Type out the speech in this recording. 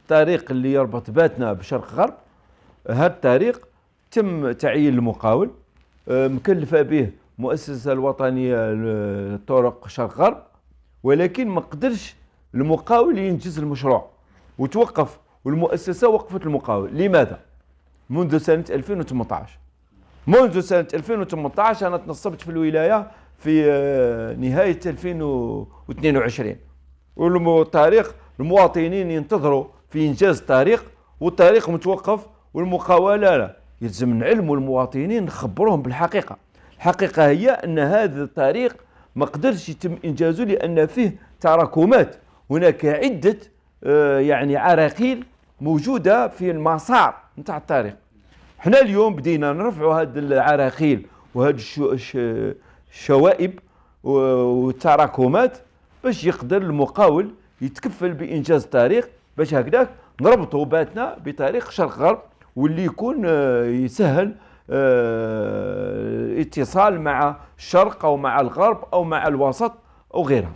الطريق اللي يربط باتنا بشرق غرب. هذا الطريق تم تعيين المقاول، مكلفة به المؤسسة الوطنية للطرق شرق غرب، ولكن ما قدرش المقاول ينجز المشروع وتوقف، والمؤسسة وقفت المقاول. لماذا؟ منذ سنة 2018. منذ سنة 2018 أنا تنصبت في الولاية في نهاية 2022، والطريق المواطنين ينتظروا في إنجاز الطريق، والطريق متوقف والمقاولة لا. يلزم نعلموا المواطنين، نخبروهم بالحقيقة. الحقيقة هي أن هذا الطريق ما قدرش يتم إنجازه لأن فيه تراكمات. هناك عدة يعني عراقيل موجودة في المسار نتاع الطريق. حنا اليوم بدينا نرفعوا هذه العراقيل وهذه الشوائب والتراكمات باش يقدر المقاول يتكفل بإنجاز الطريق، باش هكذاك نربطوا باتنا بطريق شرق غرب، واللي يكون يسهل الاتصال مع الشرق أو مع الغرب أو مع الوسط أو غيرها.